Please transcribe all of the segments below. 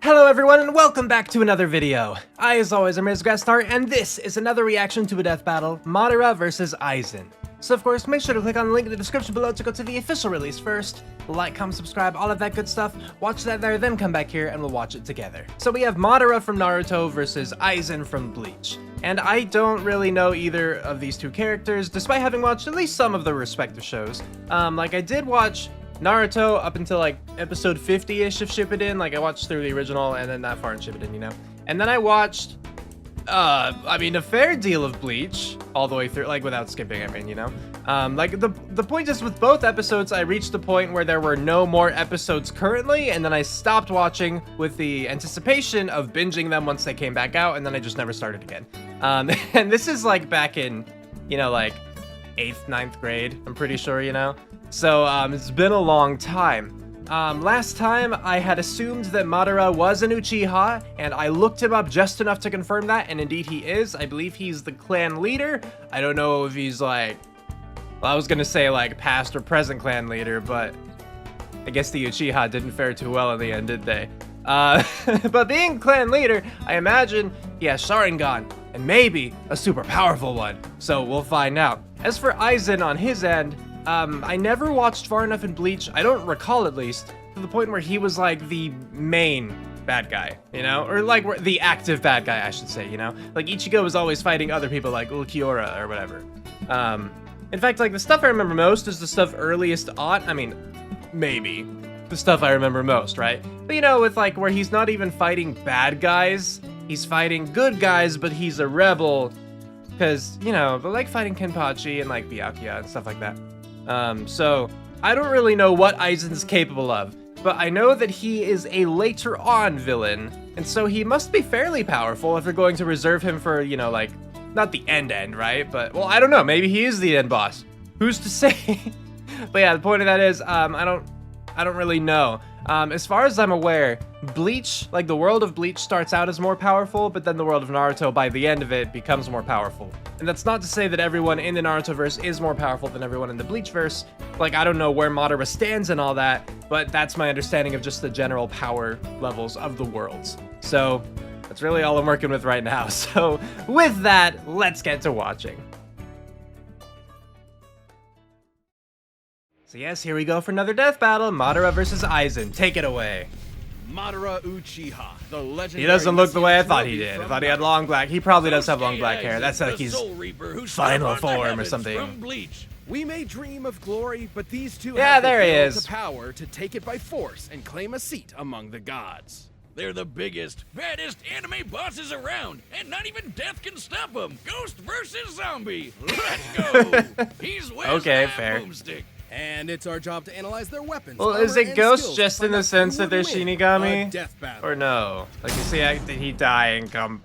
Hello everyone and welcome back to another video. As always, I'm Grestar and this is another reaction to a death battle, Madara vs Aizen. So of course, make sure to click on the link in the description below to go to the official release first. Like, comment, subscribe, all of that good stuff. Watch that there, then come back here and we'll watch it together. So we have Madara from Naruto versus Aizen from Bleach. And I don't really know either of these two characters, despite having watched at least some of their respective shows. I did watch Naruto up until like episode 50-ish of Shippuden. Like I watched through the original and then that far in Shippuden, you know? And then I watched, a fair deal of Bleach all the way through, like without skipping, you know? The point is with both episodes, I reached a point where there were no more episodes currently, and then I stopped watching with the anticipation of binging them once they came back out, and then I just never started again. And this is like back in, you know, like 8th, 9th grade, I'm pretty sure, you know? So, it's been a long time. Last time, I had assumed that Madara was an Uchiha, and I looked him up just enough to confirm that, and indeed he is. I believe he's the clan leader. I don't know if he's like, well, I was gonna say like past or present clan leader, but I guess the Uchiha didn't fare too well in the end, did they? But being clan leader, I imagine he has Sharingan, and maybe a super powerful one. So we'll find out. As for Aizen on his end, I never watched far enough in Bleach, I don't recall at least, to the point where he was like the main bad guy, you know? Or like the active bad guy, I should say, you know? Like Ichigo was always fighting other people like Ulquiorra or whatever. In fact, like the stuff I remember most is the stuff earliest on, maybe the stuff I remember most, right? But you know, with like where he's not even fighting bad guys, he's fighting good guys, but he's a rebel. Cause, you know, but like fighting Kenpachi and like Byakuya and stuff like that. So I don't really know what Aizen's capable of, but I know that he is a later on villain, and so he must be fairly powerful if you're going to reserve him for, you know, like, not the end, right? But, well, I don't know, maybe he is the end boss. Who's to say? But yeah, the point of that is, I don't really know. As far as I'm aware, Bleach, like the world of Bleach starts out as more powerful, but then the world of Naruto, by the end of it, becomes more powerful. And that's not to say that everyone in the Narutoverse is more powerful than everyone in the Bleachverse. Like, I don't know where Madara stands and all that, but that's my understanding of just the general power levels of the worlds. So, that's really all I'm working with right now. So, with that, let's get to watching. So yes, here we go for another death battle, Madara versus Aizen. Take it away. Madara Uchiha, the legendary. He doesn't look the way I thought he did. I thought he had long black. He probably does have long black hair. That's like he's final form or something. We may dream of glory, but these two have the power to take it by force and claim a seat among the gods. They're the biggest, baddest anime bosses around, and not even death can stop them. Ghost versus zombie. Let's go. He's okay, fair. Boomstick. And it's our job to analyze their weapons. Well, is it ghosts just in the sense that they're Shinigami? Death battle. Or no? Like you see, did he die and come?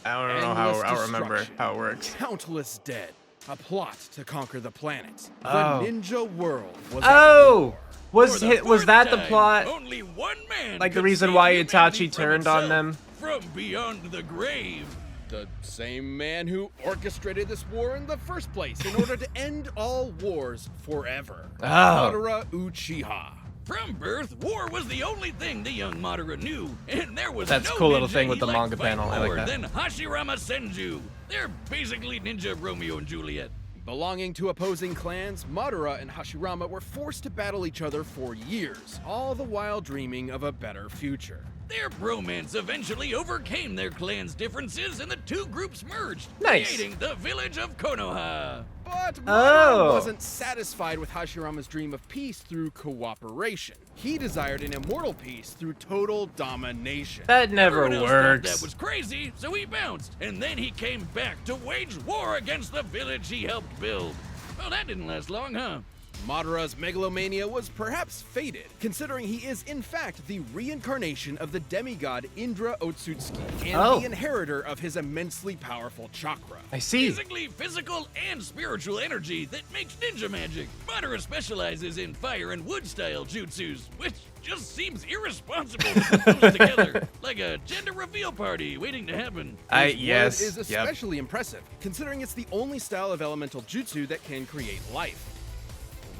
I don't know how. I don't remember how it works. Countless dead. A plot to conquer the planets. Oh. The ninja world was was that the plot? Only one man like the reason why Itachi turned on them? From beyond the grave. The same man who orchestrated this war in the first place in order to end all wars forever. Oh. Madara Uchiha. From birth, war was the only thing the young Madara knew, and there was That's no a cool little ninja thing with the he liked manga panel. I like more that. than Hashirama Senju. They're basically ninja Romeo and Juliet. Belonging to opposing clans, Madara and Hashirama were forced to battle each other for years, all the while dreaming of a better future. Their bromance eventually overcame their clan's differences and the two groups merged, Nice. creating the village of Konoha. But Madara wasn't satisfied with Hashirama's dream of peace through cooperation. He desired an immortal peace through total domination. That never Everyone else thought works. that was crazy, so he bounced, and then he came back to wage war against the village he helped build. Well, that didn't last long, huh? Madara's megalomania was perhaps faded, considering he is in fact the reincarnation of the demigod Indra Otsutsuki and the inheritor of his immensely powerful chakra. I see. Basically physical and spiritual energy that makes ninja magic. Madara specializes in fire and wood style jutsus, which just seems irresponsible to put those together, like a gender reveal party waiting to happen. His word is especially impressive, considering it's the only style of elemental jutsu that can create life.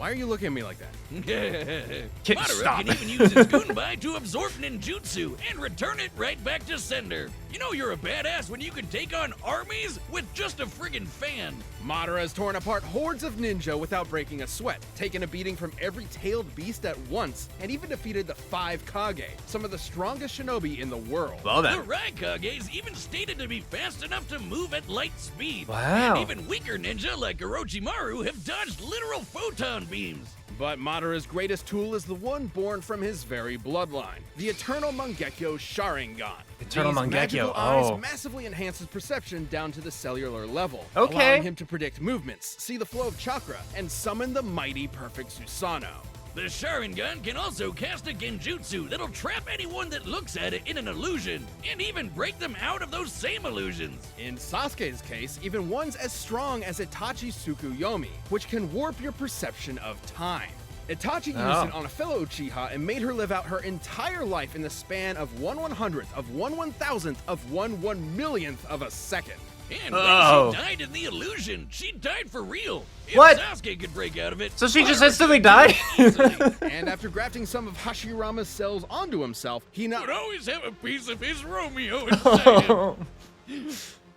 Why are you looking at me like that? Madara Stop. can even use his Gunbai to absorb ninjutsu and return it right back to sender. You know you're a badass when you can take on armies with just a friggin' fan. Madara has torn apart hordes of ninja without breaking a sweat, taken a beating from every tailed beast at once, and even defeated the 5 Kage, some of the strongest shinobi in the world. Well The then. Raikages even stated to be fast enough to move at light speed. Wow. And even weaker ninja like Orochimaru have dodged literal photon beams. But Madara's greatest tool is the one born from his very bloodline, the Eternal Mangekyo Sharingan. Eternal These Mangekyo, magical oh. eyes massively enhance his perception down to the cellular level, Okay. allowing him to predict movements, see the flow of chakra, and summon the mighty perfect Susanoo. The Sharingan can also cast a genjutsu that'll trap anyone that looks at it in an illusion, and even break them out of those same illusions. In Sasuke's case, even ones as strong as Itachi Tsukuyomi, which can warp your perception of time. Itachi used it on a fellow Uchiha and made her live out her entire life in the span of 1/100th of 1/1000th of 1/1,000,000th of a second. And when she died in the illusion, she died for real. If What? Sasuke could break out of it, So she just Madara instantly could died? easily. And after grafting some of Hashirama's cells onto himself, he Would not always have a piece of his Romeo inside him.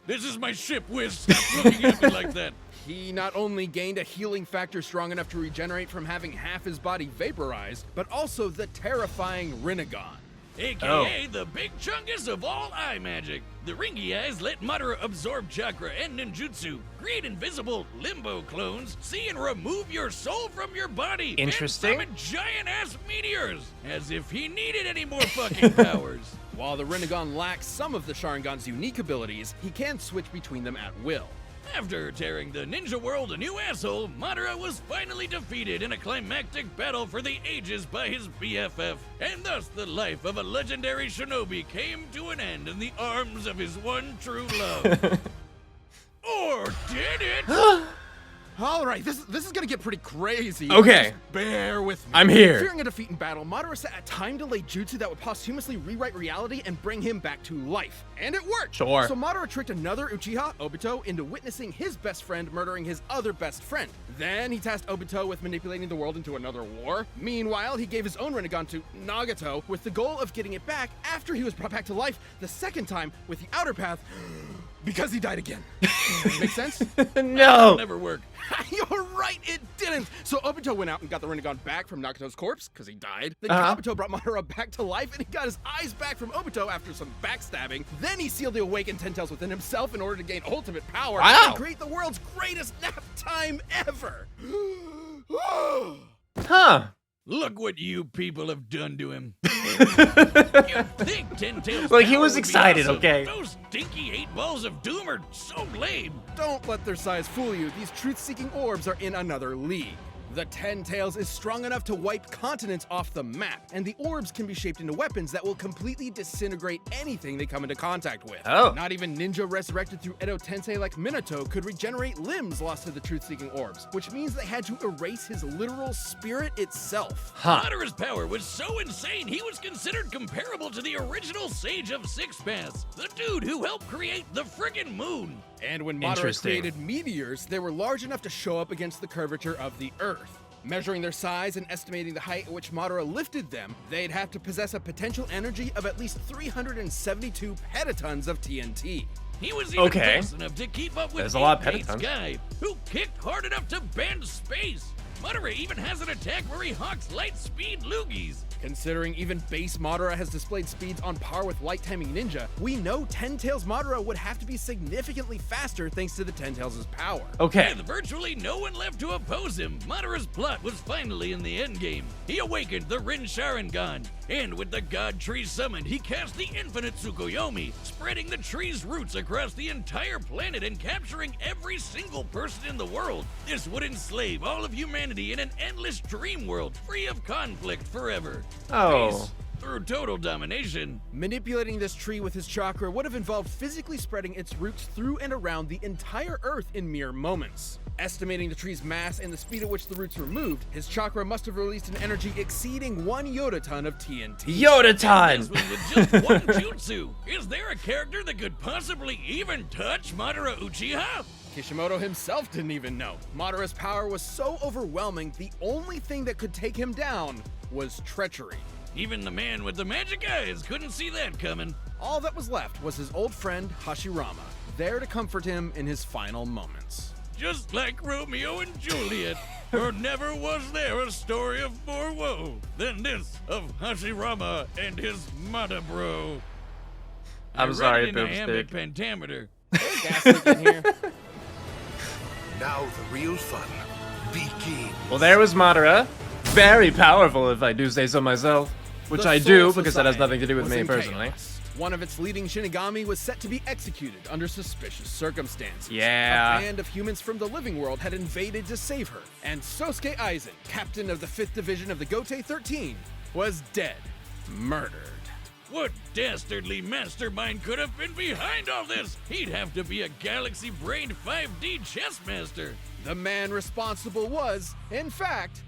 This is my ship, Wiz. Stop looking at me like that. He not only gained a healing factor strong enough to regenerate from having half his body vaporized, but also the terrifying Rinnegan. AKA the big chungus of all eye magic. The ringy eyes let Madara absorb chakra and ninjutsu, create invisible limbo clones, see and remove your soul from your body, Interesting. and summon giant-ass meteors, as if he needed any more fucking powers. While the Rinnegan lacks some of the Sharingan's unique abilities, he can switch between them at will. After tearing the ninja world a new asshole, Madara was finally defeated in a climactic battle for the ages by his BFF, and thus the life of a legendary shinobi came to an end in the arms of his one true love. Or did it? All right, this is gonna get pretty crazy. Okay. Just bear with me. I'm here. Fearing a defeat in battle, Madara set a time-delayed jutsu that would posthumously rewrite reality and bring him back to life. And it worked! Sure. So Madara tricked another Uchiha, Obito, into witnessing his best friend murdering his other best friend. Then he tasked Obito with manipulating the world into another war. Meanwhile, he gave his own Rinnegan to Nagato with the goal of getting it back after he was brought back to life the second time with the outer path because he died again. Make sense? No. Never work. You're right, it didn't! So Obito went out and got the Rinnegan back from Nagato's corpse, because he died. Then Obito brought Madara back to life, and he got his eyes back from Obito after some backstabbing. Then he sealed the awakened Ten Tails within himself in order to gain ultimate power and create the world's greatest nap time ever! Huh. Look what you people have done to him. You'd think Ten Tails Like, he power was would be excited, awesome. okay? Those stinky 8 balls of doom are so lame. Don't let their size fool you. These truth-seeking orbs are in another league. The Ten Tails is strong enough to wipe continents off the map, and the orbs can be shaped into weapons that will completely disintegrate anything they come into contact with. Oh. Not even ninja resurrected through Edo Tensei like Minato could regenerate limbs lost to the truth-seeking orbs, which means they had to erase his literal spirit itself. Huh. Madara's power was so insane, he was considered comparable to the original Sage of Six Paths, the dude who helped create the friggin' moon. And when Madara Interesting. created meteors, they were large enough to show up against the curvature of the Earth. Measuring their size and estimating the height at which Madara lifted them, they'd have to possess a potential energy of at least 372 petatons of TNT. He was even Okay. fast enough to keep up with There's a lot of 8-Base petatons. Guy, who kicked hard enough to bend space. Madara even has an attack where he hawks light speed loogies. Considering even base Madara has displayed speeds on par with Light Timing Ninja, we know Ten Tails Madara would have to be significantly faster thanks to the Ten Tails' power. Okay. With virtually no one left to oppose him, Madara's plot was finally in the endgame. He awakened the Rin Sharingan, and with the God Tree summoned, he cast the Infinite Tsukuyomi, spreading the tree's roots across the entire planet and capturing every single person in the world. This would enslave all of humanity in an endless dream world, free of conflict forever. Oh. Peace through total domination. Manipulating this tree with his chakra would have involved physically spreading its roots through and around the entire Earth in mere moments. Estimating the tree's mass and the speed at which the roots were moved, his chakra must have released an energy exceeding 1 yotaton of TNT. Yoda time. This was with just one jutsu. Is there a character that could possibly even touch Madara Uchiha? Kishimoto himself didn't even know. Madara's power was so overwhelming, the only thing that could take him down was treachery. Even the man with the magic eyes couldn't see that coming. All that was left was his old friend Hashirama, there to comfort him in his final moments. Just like Romeo and Juliet, or never was there a story of more woe than this of Hashirama and his Madabro. I'm sorry, Boomstick. Pentameter. Gaslight in here. Now the real fun begins. Well, there was Madara. Very powerful, if I do say so myself. Which The I do, Soul because that has Society nothing to do with was me in personally. chaos. One of its leading Shinigami was set to be executed under suspicious circumstances. Yeah. A band of humans from the living world had invaded to save her, and Sosuke Aizen, captain of the 5th Division of the Gotei 13, was dead. Murdered. What dastardly mastermind could have been behind all this? He'd have to be a galaxy-brained 5D chess master. The man responsible was, in fact,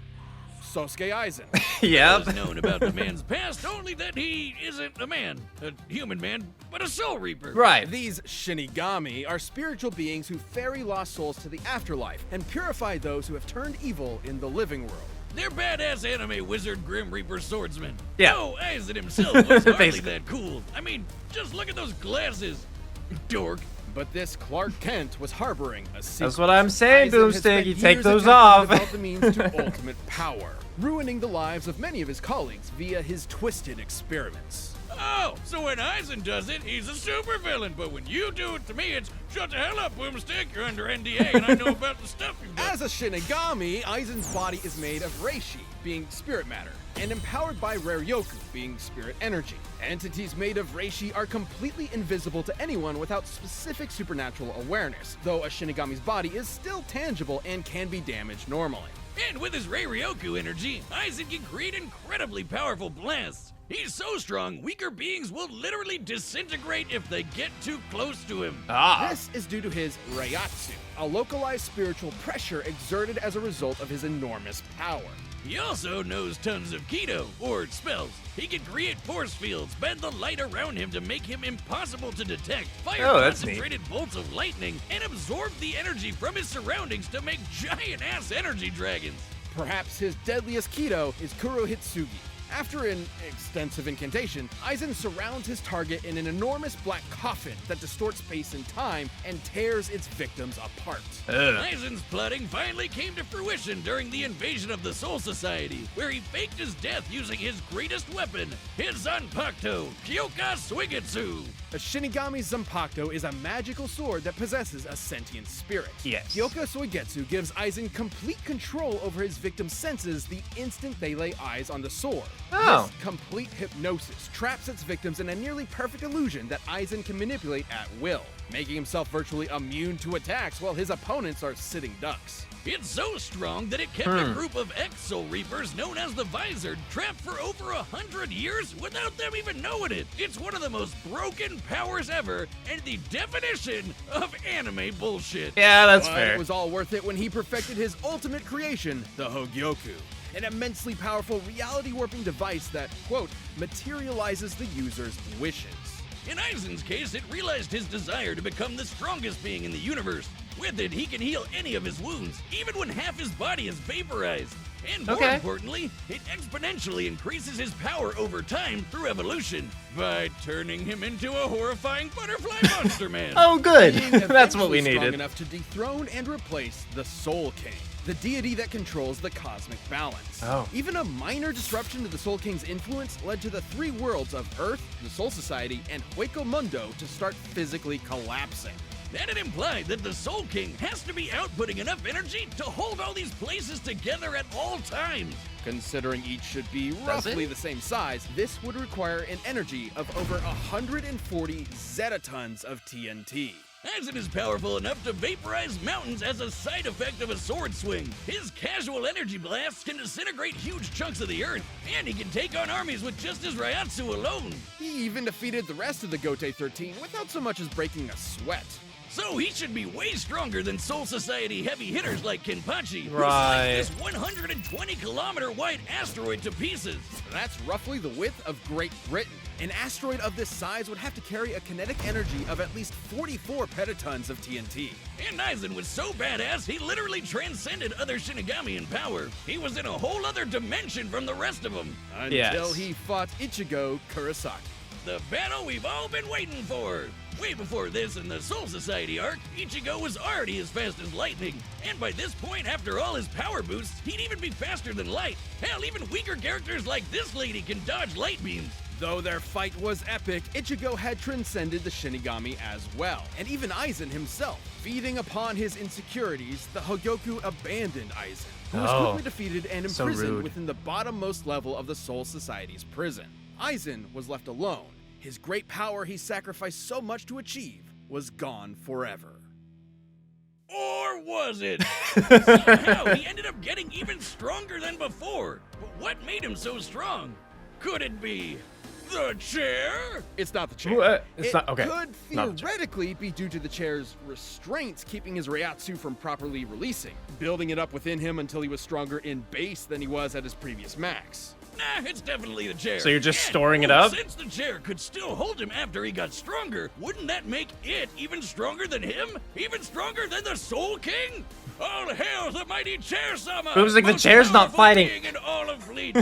Sosuke Aizen. Yep. Was known about the man's past only that he isn't a man, a human man, but a soul reaper. Right. These Shinigami are spiritual beings who ferry lost souls to the afterlife and purify those who have turned evil in the living world. They're badass anime wizard Grim Reaper swordsmen. Yeah. No, Aizen himself was hardly Basically. that cool. I mean, just look at those glasses. Dork. But this Clark Kent was harboring a secret. That's what I'm saying, Aizen has Boomstick. spent You take years those attempting off. to develop the means to ultimate power, ruining the lives of many of his colleagues via his twisted experiments. Oh, so when Aizen does it, he's a supervillain. But when you do it to me, it's shut the hell up, Boomstick. You're under NDA, and I know about the stuff you've done. As a Shinigami, Aizen's body is made of Reishi, being spirit matter, and empowered by Raryoku, being spirit energy. Entities made of Reishi are completely invisible to anyone without specific supernatural awareness, though a Shinigami's body is still tangible and can be damaged normally. And with his Raryoku energy, Aizen can create incredibly powerful blasts. He's so strong, weaker beings will literally disintegrate if they get too close to him. Ah. This is due to his Reiatsu, a localized spiritual pressure exerted as a result of his enormous power. He also knows tons of Kido, or spells. He can create force fields, bend the light around him to make him impossible to detect, fire Oh, that's neat. concentrated bolts of lightning, and absorb the energy from his surroundings to make giant-ass energy dragons. Perhaps his deadliest Kido is Kurohitsugi. After an extensive incantation, Aizen surrounds his target in an enormous black coffin that distorts space and time and tears its victims apart. Aizen's plotting finally came to fruition during the invasion of the Soul Society, where he faked his death using his greatest weapon, his Zanpakuto, Kyoka Suigetsu. A Shinigami Zanpakuto is a magical sword that possesses a sentient spirit. Yes. Kyoka Suigetsu gives Aizen complete control over his victim's senses the instant they lay eyes on the sword. Oh. This complete hypnosis traps its victims in a nearly perfect illusion that Aizen can manipulate at will, making himself virtually immune to attacks while his opponents are sitting ducks. It's so strong that it kept a group of ex-Soul Reapers known as the Visored trapped for over 100 years without them even knowing it. It's one of the most broken powers ever and the definition of anime bullshit. Yeah, that's But fair. it was all worth it when he perfected his ultimate creation, the Hogyoku, an immensely powerful reality-warping device that, quote, materializes the user's wishes. In Aizen's case, it realized his desire to become the strongest being in the universe. With it, he can heal any of his wounds, even when half his body is vaporized. And more Okay. importantly, it exponentially increases his power over time through evolution by turning him into a horrifying butterfly monster man. Oh, good. Being That's what we eventually strong needed. enough to dethrone and replace the Soul King, the deity that controls the cosmic balance. Oh. Even a minor disruption to the Soul King's influence led to the three worlds of Earth, the Soul Society, and Hueco Mundo to start physically collapsing. Then it implied that the Soul King has to be outputting enough energy to hold all these places together at all times. Considering each should be roughly the same size, this would require an energy of over 140 zetatons of TNT. Aizen is powerful enough to vaporize mountains as a side effect of a sword swing. His casual energy blasts can disintegrate huge chunks of the earth, and he can take on armies with just his Reiatsu alone. He even defeated the rest of the Gotei 13 without so much as breaking a sweat. So he should be way stronger than Soul Society heavy hitters like Kenpachi, who Right. sliced this 120-kilometer wide asteroid to pieces. That's roughly the width of Great Britain. An asteroid of this size would have to carry a kinetic energy of at least 44 petatons of TNT. And Aizen was so badass, he literally transcended other Shinigami in power. He was in a whole other dimension from the rest of them. Until he fought Ichigo Kurosaki. The battle we've all been waiting for. Way before this in the Soul Society arc, Ichigo was already as fast as lightning. And by this point, after all his power boosts, he'd even be faster than light. Hell, even weaker characters like this lady can dodge light beams. Though their fight was epic, Ichigo had transcended the Shinigami as well, and even Aizen himself. Feeding upon his insecurities, the Hogyoku abandoned Aizen, who was quickly defeated and so imprisoned rude. within the bottommost level of the Soul Society's prison. Aizen was left alone. His great power he sacrificed so much to achieve was gone forever. Or was it? Somehow he ended up getting even stronger than before. But what made him so strong? Could it be the chair? It's not the chair. What? It's it not- okay. could Not the chair. theoretically be due to the chair's restraints keeping his Reiatsu from properly releasing, building it up within him until he was stronger in base than he was at his previous max. Nah, it's definitely the chair. So you're just And, storing it up? Since the chair could still hold him after he got stronger, wouldn't that make it even stronger than him? Even stronger than the Soul King? All hail the mighty Chair-sama! It was like the most chair's not powerful fighting. king in all of Bleach.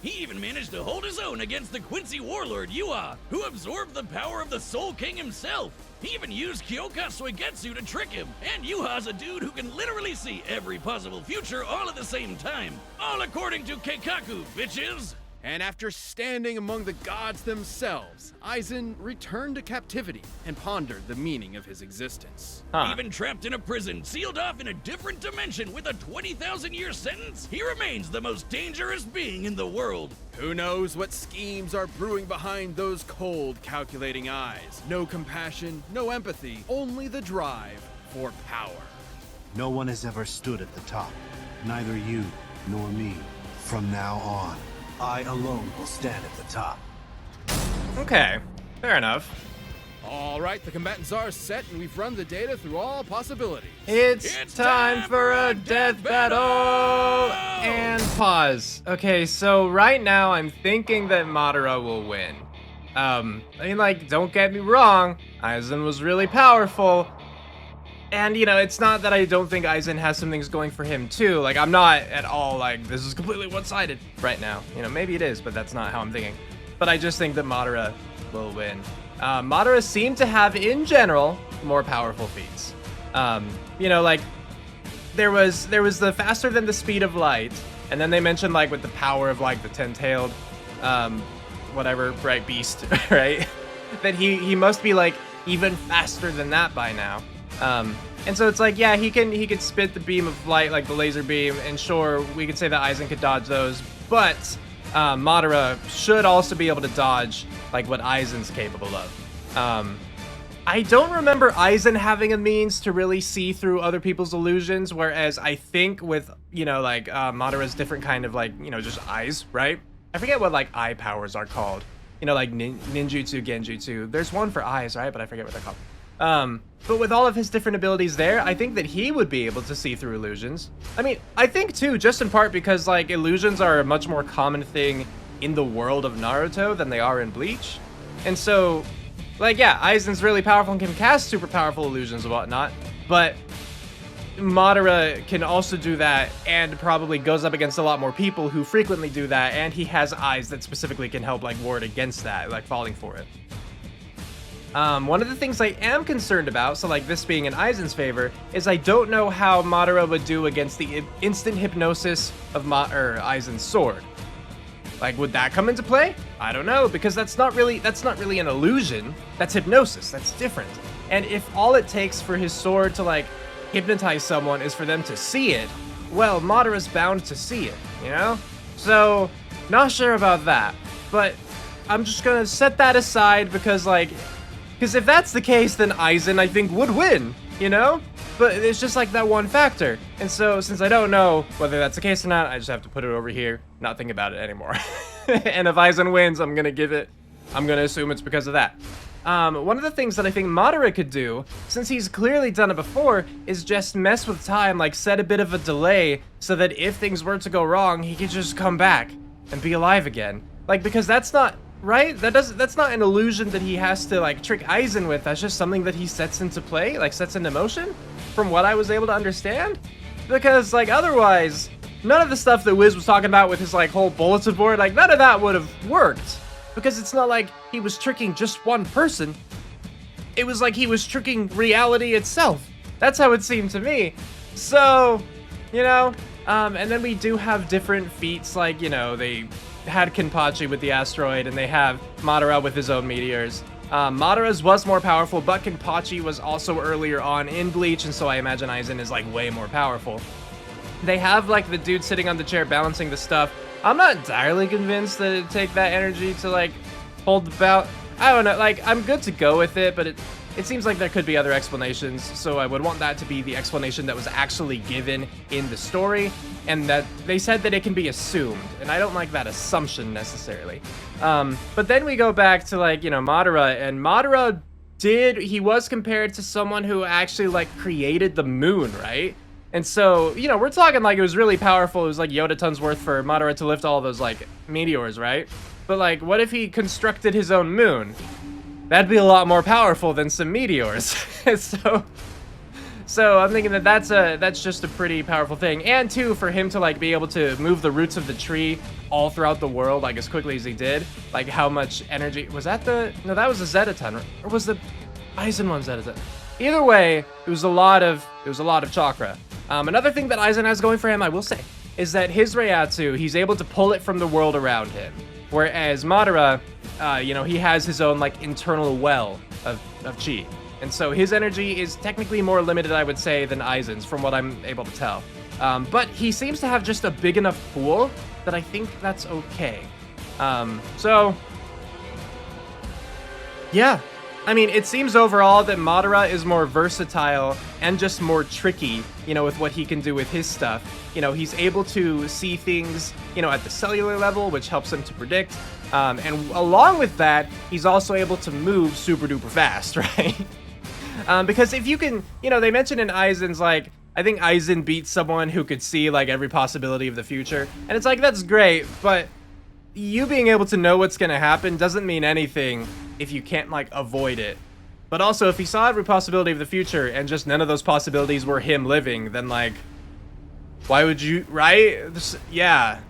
He even managed to hold his own against the Quincy warlord Yua, who absorbed the power of the Soul King himself. He even used Kyoka Suigetsu to trick him, and Yuha's a dude who can literally see every possible future all at the same time. All according to Keikaku, bitches! And after standing among the gods themselves, Aizen returned to captivity and pondered the meaning of his existence. Huh. Even trapped in a prison, sealed off in a different dimension with a 20,000-year sentence, he remains the most dangerous being in the world. Who knows what schemes are brewing behind those cold, calculating eyes? No compassion, no empathy, only the drive for power. No one has ever stood at the top. Neither you nor me. From now on, I alone will stand at the top. Okay, fair enough. All right, the combatants are set, and we've run the data through all possibilities. It's time for a death battle! And pause. Okay, so right now I'm thinking that Madara will win. I mean, like, don't get me wrong, Aizen was really powerful. And, you know, it's not that I don't think Aizen has some things going for him, too. Like, I'm not at all, like, this is completely one-sided right now. You know, maybe it is, but that's not how I'm thinking. But I just think that Madara will win. Madara seemed to have, in general, more powerful feats. You know, like, there was the faster than the speed of light, and then they mentioned, like, with the power of, like, the 10-tailed, whatever, right, beast, right? That he must be, like, even faster than that by now. And so it's like, yeah, he can spit the beam of light, like the laser beam, and sure, we could say that Aizen could dodge those, but Madara should also be able to dodge, like, what Aizen's capable of. I don't remember Aizen having a means to really see through other people's illusions, whereas I think with, you know, like, Madara's different kind of, like, you know, just eyes, right? I forget what, like, eye powers are called. You know, like, ninjutsu, genjutsu. There's one for eyes, right? But I forget what they're called. But with all of his different abilities there, I think that he would be able to see through illusions. I mean, I think too, just in part because, like, illusions are a much more common thing in the world of Naruto than they are in Bleach. And so, like, yeah, Aizen's really powerful and can cast super powerful illusions and whatnot, but Madara can also do that and probably goes up against a lot more people who frequently do that, and he has eyes that specifically can help, like, ward against that, like, falling for it. One of the things I am concerned about, so like this being in Aizen's favor, is I don't know how Madara would do against the instant hypnosis of Aizen's sword. Like, would that come into play? I don't know, because that's not really an illusion. That's hypnosis. That's different. And if all it takes for his sword to, like, hypnotize someone is for them to see it, well, Madara's bound to see it, you know? So, not sure about that. But I'm just gonna set that aside because, like, because if that's the case, then Aizen, I think, would win, you know? But it's just like that one factor. And so, since I don't know whether that's the case or not, I just have to put it over here, not think about it anymore. And if Aizen wins, I'm gonna assume it's because of that. one of the things that I think Madara could do, since he's clearly done it before, is just mess with time, like set a bit of a delay so that if things were to go wrong, he could just come back and be alive again. Like, because that's not, right? That's not an illusion that he has to like trick Aizen with. That's just something that he sets into play, like sets into motion, from what I was able to understand. Because like otherwise, none of the stuff that Wiz was talking about with his like whole bulletin board, like none of that would have worked. Because it's not like he was tricking just one person. It was like he was tricking reality itself. That's how it seemed to me. So, you know, and then we do have different feats, like, you know, they had Kenpachi with the asteroid, and they have Madara with his own meteors. Madara's was more powerful, but Kenpachi was also earlier on in Bleach, and so I imagine Aizen is like way more powerful. They have like the dude sitting on the chair balancing the stuff. I'm not entirely convinced that it'd take that energy to like hold the bout. I don't know, like I'm good to go with it, but it seems like there could be other explanations, so I would want that to be the explanation that was actually given in the story, and that they said that it can be assumed, and I don't like that assumption necessarily. But then we go back to like, you know, Madara, and Madara he was compared to someone who actually like created the moon, right? And so, you know, we're talking like it was really powerful. It was like Yoda tons worth for Madara to lift all those like meteors, right? But like, what if he constructed his own moon? That'd be a lot more powerful than some meteors. So I'm thinking that that's just a pretty powerful thing. And two, for him to like be able to move the roots of the tree all throughout the world, like as quickly as he did, like how much energy was that? No, that was a Zettaton, or was the Aizen one Zettaton? Either way, it was a lot of chakra. Another thing that Aizen has going for him, I will say, is that his Reiatsu, he's able to pull it from the world around him. Whereas Madara, you know, he has his own like internal well of chi. And so his energy is technically more limited, I would say, than Aizen's, from what I'm able to tell. But he seems to have just a big enough pool that I think that's okay. So, yeah. I mean, it seems overall that Madara is more versatile and just more tricky, you know, with what he can do with his stuff. You know, he's able to see things, you know, at the cellular level, which helps him to predict. And along with that, he's also able to move super duper fast, right? Because if you can, you know, they mentioned in Aizen's, like, I think Aizen beat someone who could see, like, every possibility of the future. And it's like, that's great, but you being able to know what's gonna happen doesn't mean anything if you can't, like, avoid it. But also, if he saw every possibility of the future and just none of those possibilities were him living, then, like, why would you, right? Yeah,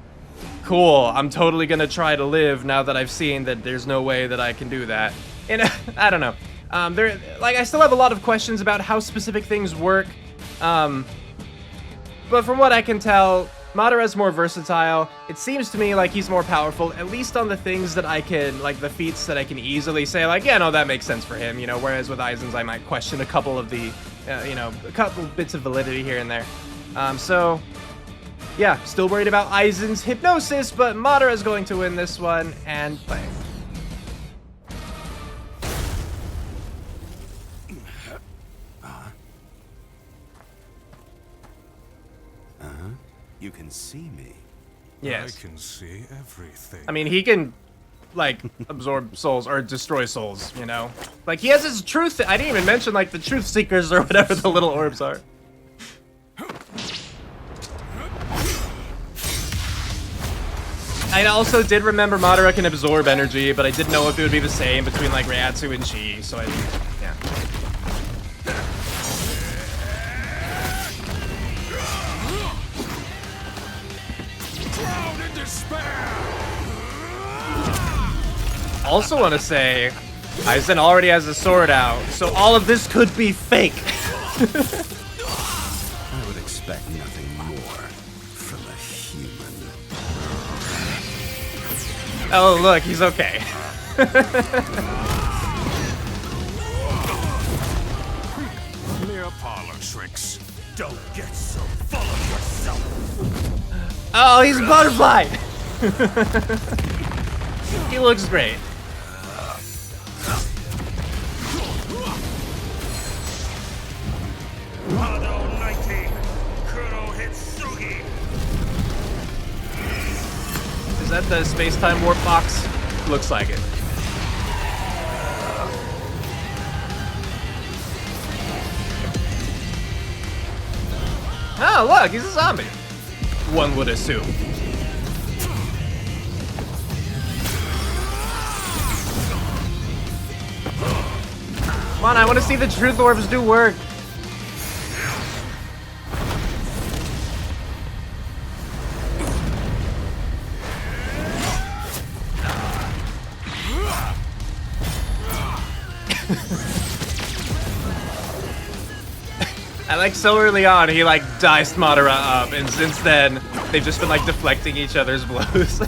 cool, I'm totally gonna try to live now that I've seen that there's no way that I can do that. And I don't know. I still have a lot of questions about how specific things work. But from what I can tell, Madara's more versatile. It seems to me like he's more powerful, at least on the things that I can, like the feats that I can easily say, like, yeah, no, that makes sense for him, you know, whereas with Aizen's I might question a couple of the, you know, a couple bits of validity here and there. So, yeah, still worried about Aizen's hypnosis, but Madara's going to win this one, and play. You can see me. Yes. I can see everything. I mean, he can, like, absorb souls or destroy souls, you know? Like, he has his truth. I didn't even mention, like, the truth seekers or whatever the little orbs are. I also did remember Madara can absorb energy, but I didn't know if it would be the same between, like, Reiatsu and Chi, so I didn't, yeah. Also want to say, Aizen already has a sword out, so all of this could be fake. I would expect nothing more from a human. Oh, look, he's okay. Mere parlor tricks. Don't get so full of yourself. Oh, he's a butterfly. He looks great. Is that the space-time warp box? Looks like it. Oh, look, he's a zombie. One would assume. Come on, I want to see the truth orbs do work. I like so early on he like diced Madara up, and since then they've just been like deflecting each other's blows.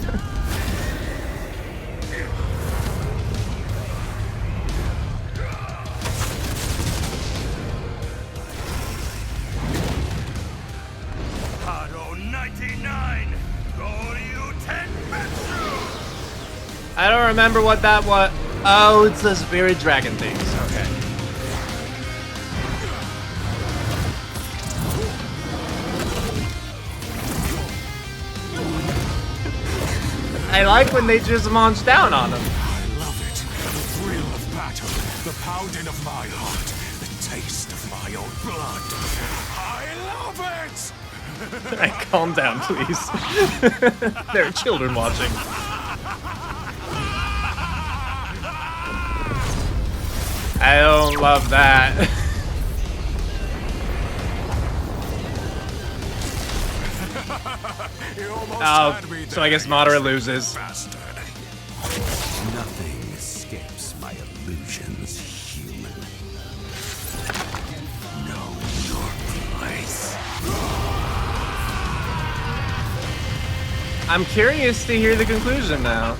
I don't remember what that was. Oh, it's the spirit dragon things. Okay. I like when they just launch down on him. I love it. The thrill of battle, the pounding of my heart, the taste of my own blood. I love it! Right, calm down, please. There are children watching. I don't love that. Oh, so I guess Madara loses. Bastard. Nothing escapes my illusions, human. Know your place. I'm curious to hear the conclusion now.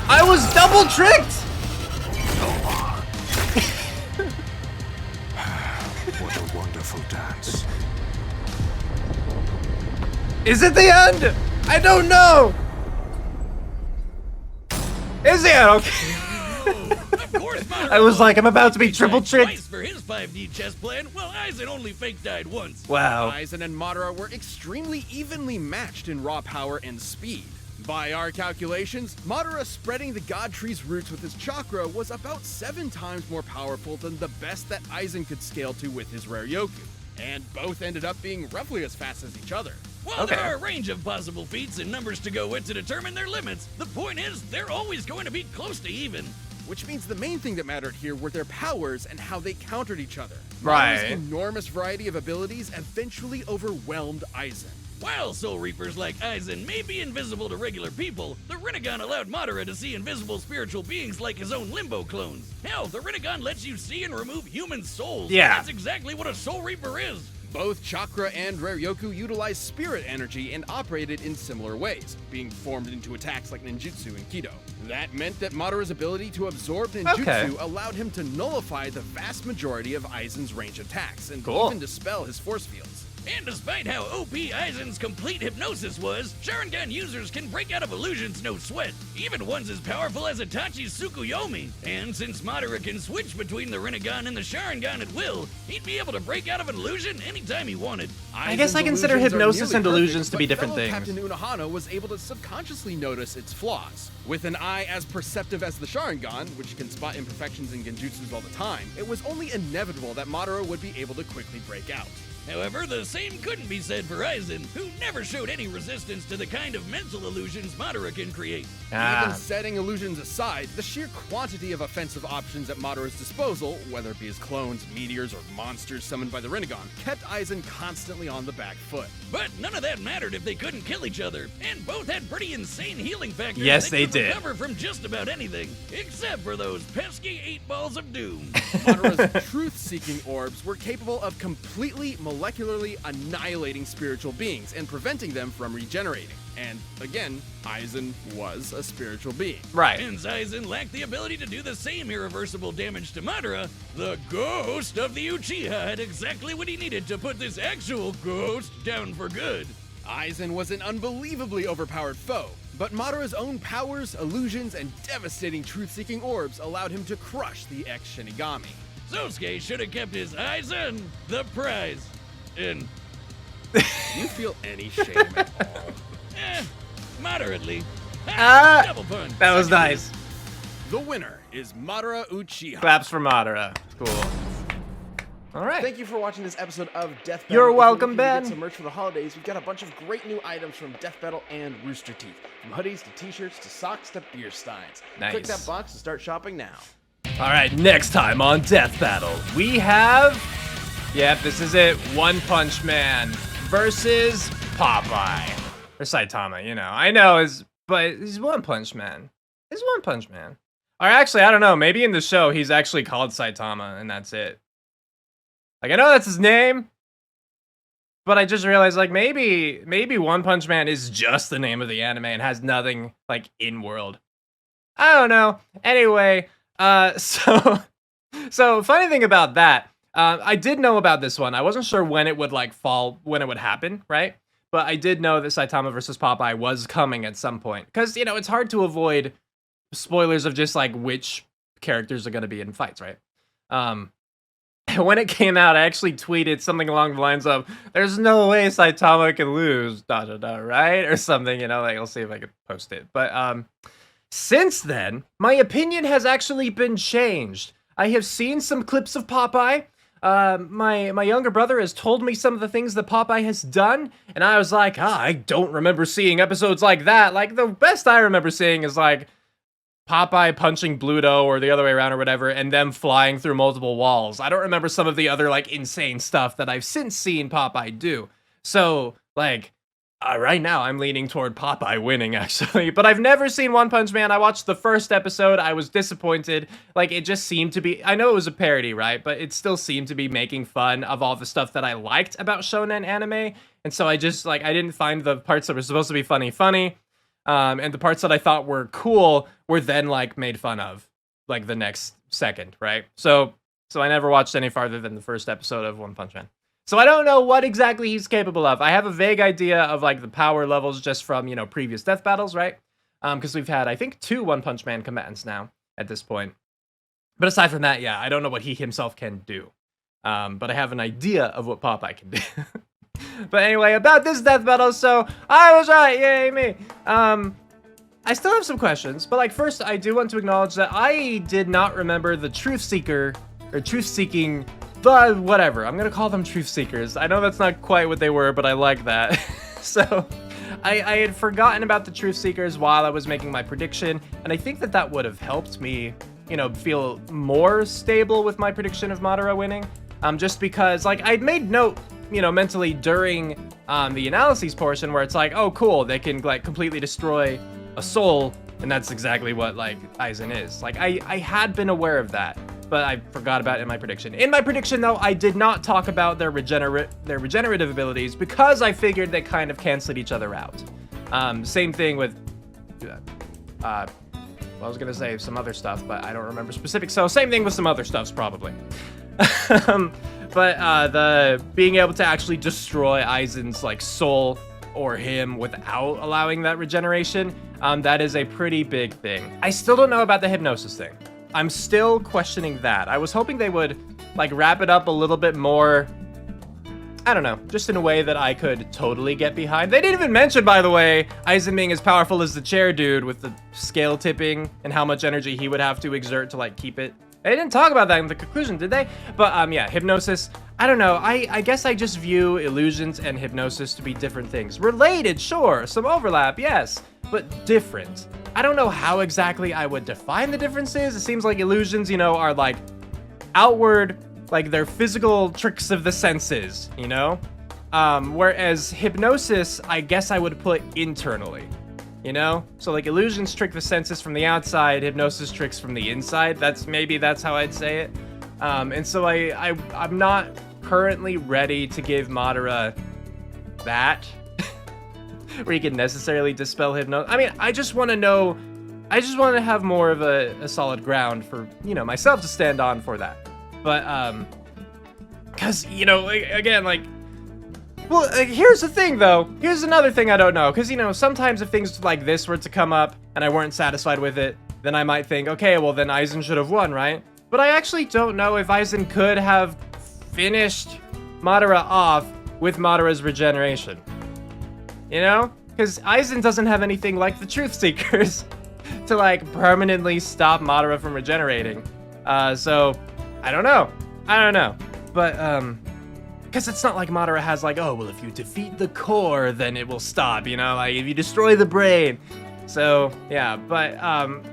I was double tricked! What a wonderful dance. Is it the end? I don't know! Is it? Okay. Of course, Madara I was like, I'm about to be faked triple died tricked. twice for his 5D chess plan, while Aizen only fake died once. Wow. Aizen and Madara were extremely evenly matched in raw power and speed. By our calculations, Madara spreading the God Tree's roots with his chakra was about 7 times more powerful than the best that Aizen could scale to with his rare Yoku. And both ended up being roughly as fast as each other. While Okay. there are a range of possible feats and numbers to go with to determine their limits, the point is they're always going to be close to even. Which means the main thing that mattered here were their powers and how they countered each other. Right. Madara's enormous variety of abilities eventually overwhelmed Aizen. While Soul Reapers like Aizen may be invisible to regular people, the Rinnegan allowed Madara to see invisible spiritual beings like his own Limbo clones. Hell, the Rinnegan lets you see and remove human souls. Yeah. That's exactly what a Soul Reaper is. Both chakra and rare Yoku utilized spirit energy and operated in similar ways, being formed into attacks like ninjutsu and kido. That meant that Madara's ability to absorb ninjutsu Okay. allowed him to nullify the vast majority of Aizen's range attacks and Cool. even dispel his force fields. And despite how OP Aizen's complete hypnosis was, Sharingan users can break out of illusions no sweat, even ones as powerful as Itachi's Tsukuyomi. And since Madara can switch between the Rinnegan and the Sharingan at will, he'd be able to break out of an illusion anytime he wanted. I guess I Aizen's consider illusions are hypnosis nearly and perfect, illusions to be but different fellow things. Captain Unohana was able to subconsciously notice its flaws. With an eye as perceptive as the Sharingan, which can spot imperfections in genjutsus all the time, it was only inevitable that Madara would be able to quickly break out. However, the same couldn't be said for Aizen, who never showed any resistance to the kind of mental illusions Madara can create. Even setting illusions aside, the sheer quantity of offensive options at Madara's disposal, whether it be his clones, meteors, or monsters summoned by the Rinnegan, kept Aizen constantly on the back foot. But none of that mattered if they couldn't kill each other, and both had pretty insane healing factors Yes, that they could did. recover from just about anything, except for those pesky 8 balls of doom. Madara's truth-seeking orbs were capable of completely molecularly annihilating spiritual beings and preventing them from regenerating. And again, Aizen was a spiritual being. Right. Since Aizen lacked the ability to do the same irreversible damage to Madara, the ghost of the Uchiha had exactly what he needed to put this actual ghost down for good. Aizen was an unbelievably overpowered foe, but Madara's own powers, illusions, and devastating truth-seeking orbs allowed him to crush the ex-Shinigami. Sosuke should have kept his Aizen the prize. And, Do you feel any shame at all? moderately. Ah, Double pun. That was Second nice. The winner is Madara Uchiha. Claps for Madara. Cool. All right. Thank you for watching this episode of Death Battle. You're If welcome, looking to Ben. Get some merch for the holidays. We've got a bunch of great new items from Death Battle and Rooster Teeth. From hoodies to t-shirts to socks to beer steins. Nice. Click that box and start shopping now. All right, next time on Death Battle, we have... Yep, this is it. One Punch Man versus Popeye. Or Saitama, you know. I know, but he's One Punch Man. He's One Punch Man. Or actually, I don't know. Maybe in the show, he's actually called Saitama, and that's it. Like, I know that's his name, but I just realized, like, maybe One Punch Man is just the name of the anime and has nothing, like, in-world. I don't know. Anyway, so funny thing about that, I did know about this one. I wasn't sure when it would, like, when it would happen, right? But I did know that Saitama versus Popeye was coming at some point. Because, you know, it's hard to avoid spoilers of just, like, which characters are going to be in fights, right? When it came out, I actually tweeted something along the lines of, there's no way Saitama can lose, right? Or something, you know, like, I'll see if I can post it. But, since then, my opinion has actually been changed. I have seen some clips of Popeye. My younger brother has told me some of the things that Popeye has done, and I was like, I don't remember seeing episodes like that. Like, the best I remember seeing is, like, Popeye punching Bluto or the other way around or whatever, and them flying through multiple walls. I don't remember some of the other, like, insane stuff that I've since seen Popeye do. So, like, right now I'm leaning toward Popeye winning, actually. But I've never seen One Punch Man. I watched the first episode. I was disappointed. Like, it just seemed to be... I know it was a parody, right? But it still seemed to be making fun of all the stuff that I liked about shonen anime. And so I just, like, I didn't find the parts that were supposed to be funny. And the parts that I thought were cool were then, like, made fun of, like, the next second, right? So I never watched any farther than the first episode of One Punch Man. So I don't know what exactly he's capable of. I have a vague idea of, like, the power levels just from, you know, previous death battles, right? Because we've had, I think, 2 One Punch Man combatants now at this point. But aside from that, yeah, I don't know what he himself can do. But I have an idea of what Popeye can do. But anyway, about this death battle, so I was right, yay me. I still have some questions, but, like, first I do want to acknowledge that I did not remember the truth seeker, or truth seeking, the whatever. I'm gonna call them truth seekers. I know that's not quite what they were, but I like that. So I had forgotten about the truth seekers while I was making my prediction, and I think that would have helped me, you know, feel more stable with my prediction of Madara winning. Just because, like, I'd made note, you know, mentally during the analyses portion where it's like, oh, cool, they can, like, completely destroy a soul, and that's exactly what, like, Aizen is. Like, I had been aware of that, but I forgot about it in my prediction. In my prediction, though, I did not talk about their regenerative abilities because I figured they kind of canceled each other out. Same thing with, well, I was gonna say some other stuff, but I don't remember specifics, so same thing with some other stuffs, probably. But the being able to actually destroy Aizen's, like, soul or him without allowing that regeneration, that is a pretty big thing. I still don't know about the hypnosis thing. I'm still questioning that. I was hoping they would, like, wrap it up a little bit more, I don't know, just in a way that I could totally get behind. They didn't even mention, by the way, Aizen being as powerful as the chair dude with the scale tipping and how much energy he would have to exert to, like, keep it. They didn't talk about that in the conclusion, did they? But, yeah, hypnosis, I don't know. I guess I just view illusions and hypnosis to be different things. Related, sure. Some overlap, yes. But different. I don't know how exactly I would define the differences. It seems like illusions, you know, are, like, outward, like, they're physical tricks of the senses, you know? Whereas hypnosis, I guess I would put internally. You know? So, like, illusions trick the senses from the outside, hypnosis tricks from the inside. Maybe that's how I'd say it. And so I'm not currently ready to give Madara that. Where he can necessarily dispel hypnosis. I mean, I just want to know, I just want to have more of a solid ground for, you know, myself to stand on for that. But, because, you know, again, like, well, here's the thing, though. Here's another thing I don't know. Because, you know, sometimes if things like this were to come up and I weren't satisfied with it, then I might think, okay, well, then Aizen should have won, right? But I actually don't know if Aizen could have finished Madara off with Madara's regeneration. You know? Because Aizen doesn't have anything like the Truth Seekers. to like permanently stop Madara from regenerating. So I don't know. But because it's not like Madara has like, oh, well, if you defeat the core, then it will stop, you know, like if you destroy the brain. So yeah, but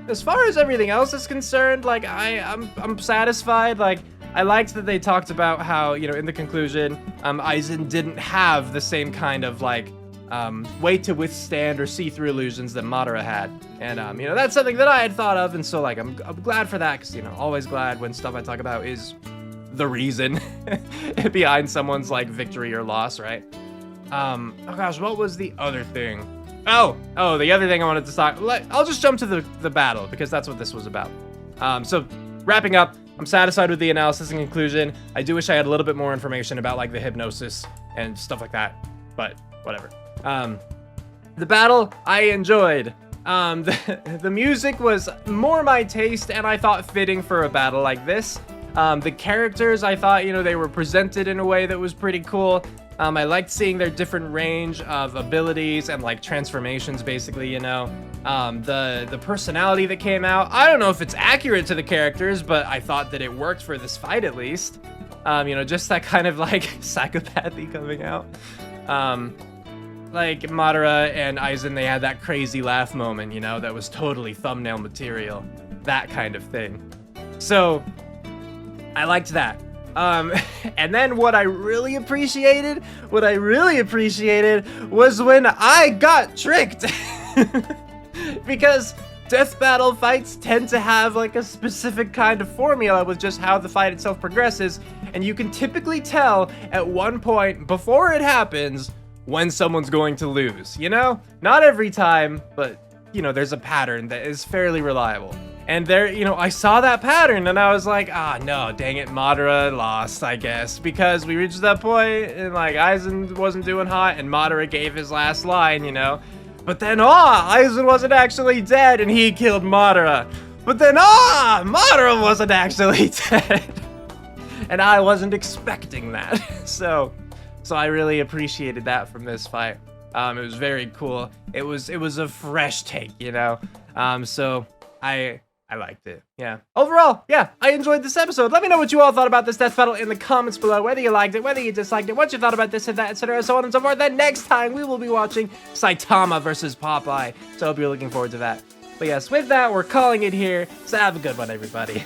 as far as everything else is concerned, like I'm satisfied. Like I liked that they talked about how, you know, in the conclusion, Aizen didn't have the same kind of like way to withstand or see through illusions that Madara had, and you know, that's something that I had thought of, and so like I'm glad for that, because you know, always glad when stuff I talk about is the reason behind someone's like victory or loss, right? Oh gosh, what was the other thing? Oh, the other thing I wanted to talk. I'll just jump to the battle, because that's what this was about. So wrapping up, I'm satisfied with the analysis and conclusion. I do wish I had a little bit more information about like the hypnosis and stuff like that, but whatever. The battle I enjoyed. The music was more my taste, and I thought fitting for a battle like this. The characters, I thought, you know, they were presented in a way that was pretty cool. I liked seeing their different range of abilities and like transformations, basically, you know. The personality that came out, I don't know if it's accurate to the characters, but I thought that it worked for this fight at least. You know, just that kind of like psychopathy coming out. Like Madara and Aizen, they had that crazy laugh moment, you know, that was totally thumbnail material, that kind of thing. So I liked that. And then what I really appreciated was when I got tricked. Because death battle fights tend to have like a specific kind of formula with just how the fight itself progresses, and you can typically tell at one point before it happens when someone's going to lose, you know? Not every time, but you know, there's a pattern that is fairly reliable. And there, you know, I saw that pattern and I was like, no, dang it, Madara lost, I guess, because we reached that point and like Aizen wasn't doing hot and Madara gave his last line, you know? But then, Aizen wasn't actually dead and he killed Madara. But then, Madara wasn't actually dead. And I wasn't expecting that. So I really appreciated that from this fight. It was very cool. It was a fresh take, you know? So I liked it. Yeah. Overall, yeah, I enjoyed this episode. Let me know what you all thought about this death battle in the comments below. Whether you liked it, whether you disliked it, what you thought about this and that, etc., so on and so forth. Then next time we will be watching Saitama versus Popeye. So I hope you're looking forward to that. But yes, with that, we're calling it here. So have a good one, everybody.